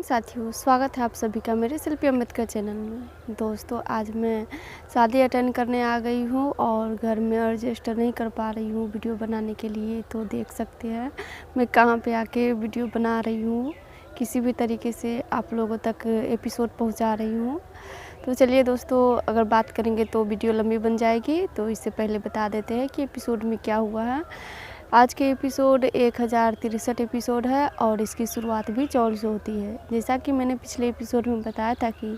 साथियों, स्वागत है आप सभी का मेरे शिल्पी अम्बेडकर चैनल में। दोस्तों, आज मैं शादी अटेंड करने आ गई हूँ और घर में एडजस्ट नहीं कर पा रही हूँ वीडियो बनाने के लिए। तो देख सकते हैं मैं कहाँ पे आके वीडियो बना रही हूँ। किसी भी तरीके से आप लोगों तक एपिसोड पहुँचा रही हूँ। तो चलिए दोस्तों, अगर बात करेंगे तो वीडियो लंबी बन जाएगी। तो इससे पहले बता देते हैं कि एपिसोड में क्या हुआ है। आज के एपिसोड 1063 एपिसोड है और इसकी शुरुआत भी चौल से होती है। जैसा कि मैंने पिछले एपिसोड में बताया था कि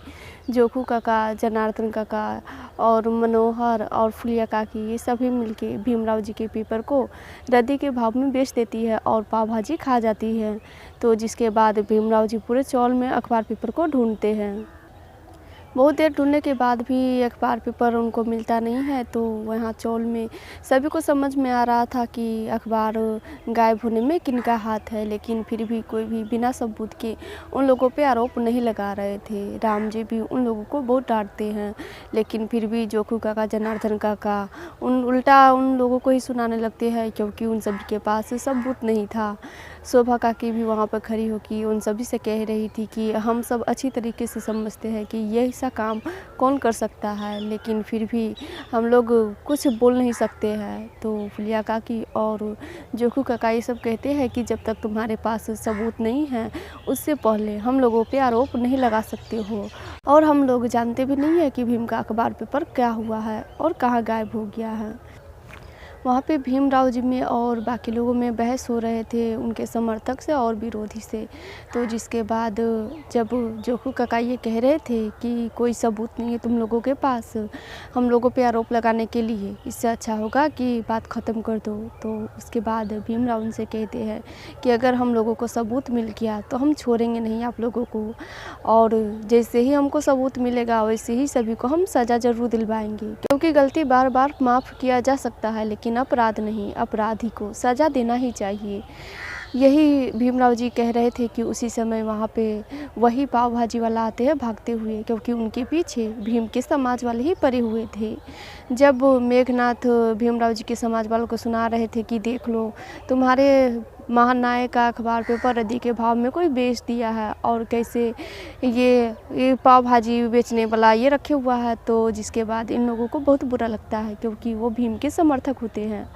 जोखू काका, जनार्दन काका और मनोहर और फुलिया काकी ये सभी मिलके भीमराव जी के पेपर को रद्दी के भाव में बेच देती है और पाव भाजी खा जाती है। तो जिसके बाद भीमराव जी पूरे चौल में अखबार पेपर को ढूंढते हैं। बहुत देर ढूंढने के बाद भी अखबार पेपर उनको मिलता नहीं है। तो वहाँ चौल में सभी को समझ में आ रहा था कि अखबार गायब होने में किनका हाथ है, लेकिन फिर भी कोई भी बिना सबूत के उन लोगों पे आरोप नहीं लगा रहे थे। राम जी भी उन लोगों को बहुत डांटते हैं, लेकिन फिर भी जोखू काका, जनार्दन काका उल्टा उन लोगों को ही सुनाने लगते हैं, क्योंकि उन सभी के पास सबूत नहीं था। शोभा काकी भी वहाँ पर खड़ी होकर उन सभी से कह रही थी कि हम सब अच्छी तरीके से समझते हैं कि यह ऐसा काम कौन कर सकता है, लेकिन फिर भी हम लोग कुछ बोल नहीं सकते हैं। तो फुलिया काकी और जोखू काका ये सब कहते हैं कि जब तक तुम्हारे पास सबूत नहीं है, उससे पहले हम लोगों पे आरोप नहीं लगा सकते हो। और हम लोग जानते भी नहीं है कि भीम का अखबार पेपर क्या हुआ है और कहाँ गायब हो गया है। वहाँ पे भीमराव जी में और बाकी लोगों में बहस हो रहे थे, उनके समर्थक से और विरोधी से। तो जिसके बाद जब जोखू काका ये कह रहे थे कि कोई सबूत नहीं है तुम लोगों के पास हम लोगों पे आरोप लगाने के लिए, इससे अच्छा होगा कि बात ख़त्म कर दो। तो उसके बाद भीमराव उनसे कहते हैं कि अगर हम लोगों को सबूत मिल गया तो हम छोड़ेंगे नहीं आप लोगों को, और जैसे ही हमको सबूत मिलेगा वैसे ही सभी को हम सज़ा ज़रूर दिलवाएंगे, क्योंकि गलती बार बार माफ़ किया जा सकता है लेकिन अपराध नहीं। अपराधी को सज़ा देना ही चाहिए। यही भीमराव जी कह रहे थे कि उसी समय वहाँ पे वही पाव भाजी वाला आते हैं भागते हुए, क्योंकि उनके पीछे भीम के समाज वाले ही पड़े हुए थे। जब मेघनाथ भीमराव जी के समाज वालों को सुना रहे थे कि देख लो, तुम्हारे महानायक का अखबार पेपर रद्दी के भाव में कोई बेच दिया है और कैसे ये पाव भाजी बेचने वाला ये रखे हुआ है। तो जिसके बाद इन लोगों को बहुत बुरा लगता है, क्योंकि वो भीम के समर्थक होते हैं।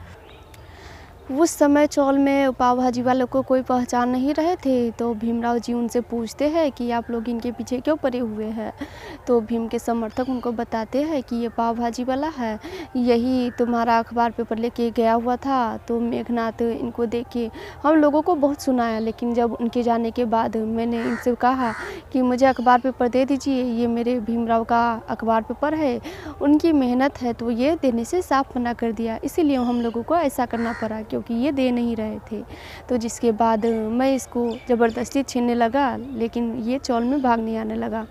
उस समय चौल में पाव भाजी वालों को कोई पहचान नहीं रहे थे। तो भीमराव जी उनसे पूछते हैं कि आप लोग इनके पीछे क्यों पड़े हुए हैं। तो भीम के समर्थक उनको बताते हैं कि ये पाव भाजी वाला है, यही तुम्हारा अखबार पेपर लेके गया हुआ था। तो मेघनाथ इनको देख के हम लोगों को बहुत सुनाया, लेकिन जब उनके जाने के बाद मैंने इनसे कहा कि मुझे अखबार पेपर दे दीजिए, ये मेरे भीमराव का अखबार पेपर है, उनकी मेहनत है, तो ये देने से साफ मना कर दिया। इसीलिए हम लोगों को ऐसा करना पड़ा, क्योंकि ये दे नहीं रहे थे। तो जिसके बाद मैं इसको ज़बरदस्ती छीनने लगा, लेकिन ये चौल में भागने आने लगा।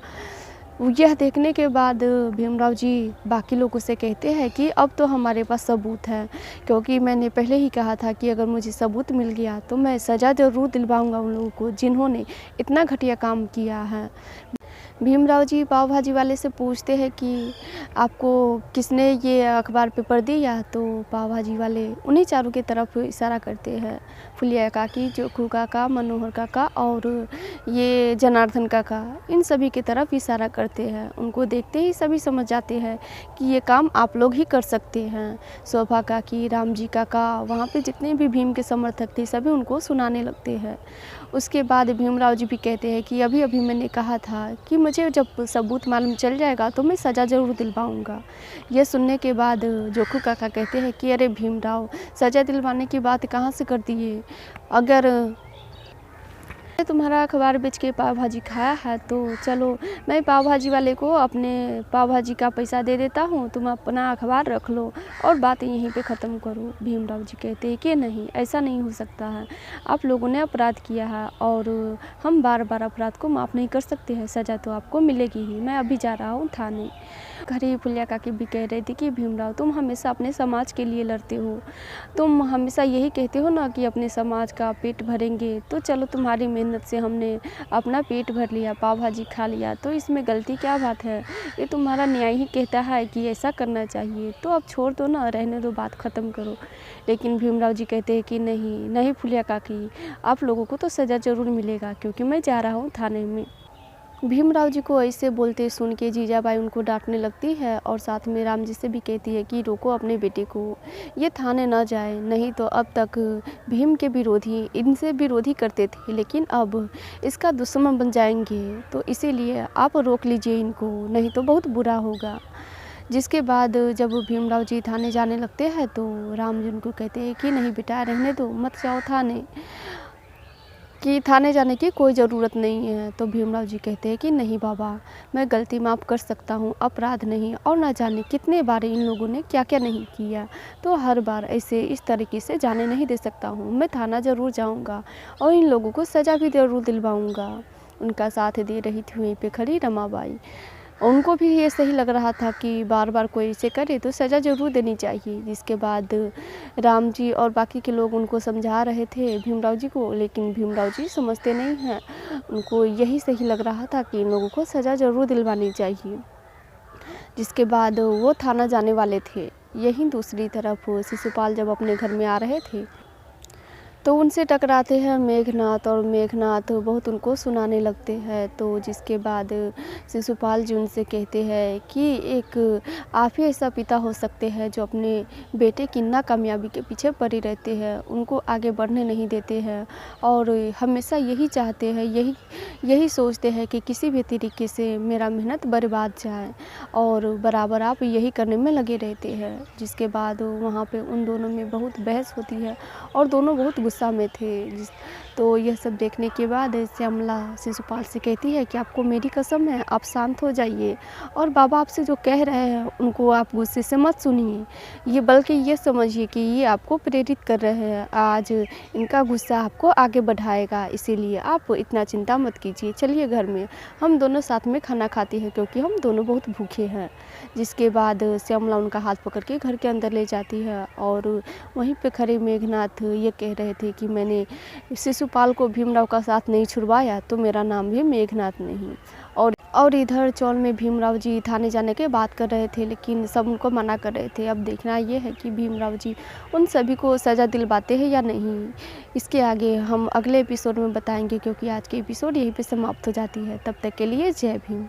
यह देखने के बाद भीमराव जी बाकी लोगों से कहते हैं कि अब तो हमारे पास सबूत है, क्योंकि मैंने पहले ही कहा था कि अगर मुझे सबूत मिल गया तो मैं सज़ा ज़रूर दिलवाऊंगा उन लोगों को जिन्होंने इतना घटिया काम किया है। भीमराव जी पाव भाजी वाले से पूछते हैं कि आपको किसने ये अखबार पेपर दिया। तो पाव भाजी वाले उन्हीं चारों की तरफ इशारा करते हैं, फुलिया काकी, जोखू काका, मनोहर काका और ये जनार्दन काका, इन सभी की तरफ इशारा करते हैं। उनको देखते ही सभी समझ जाते हैं कि ये काम आप लोग ही कर सकते हैं। शोभा काकी, राम जी काका, वहाँ पे जितने भी भीम के समर्थक थे सभी उनको सुनाने लगते हैं। उसके बाद भीमराव जी भी कहते हैं कि अभी अभी मैंने कहा था कि मुझे जब सबूत मालूम चल जाएगा तो मैं सज़ा ज़रूर दिलवाऊंगा। यह सुनने के बाद जोखू काका कहते हैं कि अरे भीमराव, सज़ा दिलवाने की बात कहाँ से कर दिए। अगर तुम्हारा अखबार बेच के पाव भाजी खाया है तो चलो मैं पाव भाजी वाले को अपने पाव भाजी का पैसा दे देता हूँ, तुम अपना अखबार रख लो और बात यहीं पे ख़त्म करो। भीमराव जी कहते हैं कि नहीं, ऐसा नहीं हो सकता है, आप लोगों ने अपराध किया है और हम बार बार अपराध को माफ़ नहीं कर सकते हैं, सज़ा तो आपको मिलेगी ही। मैं अभी जा रहा हूँ थाने। घरी फुलिया काकी भी कह रही थी कि भीमराव, तुम हमेशा अपने समाज के लिए लड़ते हो, तुम हमेशा यही कहते हो ना कि अपने समाज का पेट भरेंगे, तो चलो तुम्हारी मेहनत मिन्नत से हमने अपना पेट भर लिया, पाव भाजी खा लिया, तो इसमें गलती क्या बात है? ये तुम्हारा न्याय ही कहता है कि ऐसा करना चाहिए, तो अब छोड़ दो ना, रहने दो, बात ख़त्म करो। लेकिन भीमराव जी कहते हैं कि नहीं नहीं फुलिया काकी, आप लोगों को तो सज़ा ज़रूर मिलेगा, क्योंकि मैं जा रहा हूँ थाने में। भीमराव जी को ऐसे बोलते सुन के जीजाबाई उनको डांटने लगती है और साथ में राम जी से भी कहती है कि रोको अपने बेटे को, ये थाने न जाए, नहीं तो अब तक भीम के विरोधी इनसे विरोधी करते थे, लेकिन अब इसका दुश्मन बन जाएंगे, तो इसीलिए आप रोक लीजिए इनको, नहीं तो बहुत बुरा होगा। जिसके बाद जब भीमराव जी थाने जाने लगते हैं तो राम जी उनको कहते हैं कि नहीं बेटा, रहने दो, मत जाओ थाने, कि थाने जाने की कोई ज़रूरत नहीं है। तो भीमराव जी कहते हैं कि नहीं बाबा, मैं गलती माफ़ कर सकता हूँ, अपराध नहीं, और ना जाने कितने बार इन लोगों ने क्या क्या नहीं किया, तो हर बार ऐसे इस तरीके से जाने नहीं दे सकता हूँ। मैं थाना ज़रूर जाऊँगा और इन लोगों को सज़ा भी ज़रूर दिलवाऊँगा। उनका साथ दे रही थी वहीं पे खड़ी रमाबाई। उनको भी ये सही लग रहा था कि बार बार कोई इसे करे तो सज़ा ज़रूर देनी चाहिए। जिसके बाद राम जी और बाकी के लोग उनको समझा रहे थे भीमराव जी को, लेकिन भीमराव जी समझते नहीं हैं। उनको यही सही लग रहा था कि इन लोगों को सज़ा ज़रूर दिलवानी चाहिए। जिसके बाद वो थाना जाने वाले थे। यहीं दूसरी तरफ शिशुपाल जब अपने घर में आ रहे थे तो उनसे टकराते हैं मेघनाथ, और मेघनाथ बहुत उनको सुनाने लगते हैं। तो जिसके बाद शिशुपाल जी उनसे कहते हैं कि एक आप ही ऐसा पिता हो सकते हैं जो अपने बेटे की नाकामयाबी के पीछे पड़े रहते हैं, उनको आगे बढ़ने नहीं देते हैं, और हमेशा यही चाहते हैं, यही सोचते हैं कि किसी भी तरीके से मेरा मेहनत बर्बाद जाए, और बराबर आप यही करने में लगे रहते हैं। जिसके बाद वहाँ पे उन दोनों में बहुत बहस होती है और दोनों बहुत गुस्सा में थे। तो यह सब देखने के बाद श्यामला शिशुपाल से कहती है कि आपको मेरी कसम है, आप शांत हो जाइए, और बाबा आपसे जो कह रहे हैं उनको आप गुस्से से मत सुनिए, ये बल्कि ये समझिए कि ये आपको प्रेरित कर रहे हैं, आज इनका गुस्सा आपको आगे बढ़ाएगा, इसीलिए आप इतना चिंता मत कीजिए, चलिए घर में हम दोनों साथ में खाना खाते हैं, क्योंकि हम दोनों बहुत भूखे हैं। जिसके बाद श्यामला उनका हाथ पकड़ के घर के अंदर ले जाती है, और वहीं पे खड़े मेघनाथ ये कह रहे थे कि मैंने शिशुपाल को भीमराव का साथ नहीं छुड़वाया तो मेरा नाम भी मेघनाथ नहीं। और इधर चौल में भीमराव जी थाने जाने के बात कर रहे थे, लेकिन सब उनको मना कर रहे थे। अब देखना ये है कि भीमराव जी उन सभी को सज़ा दिलवाते हैं या नहीं। इसके आगे हम अगले एपिसोड में बताएंगे, क्योंकि आज के एपिसोड यहीं पे समाप्त हो जाती है। तब तक के लिए जय भीम।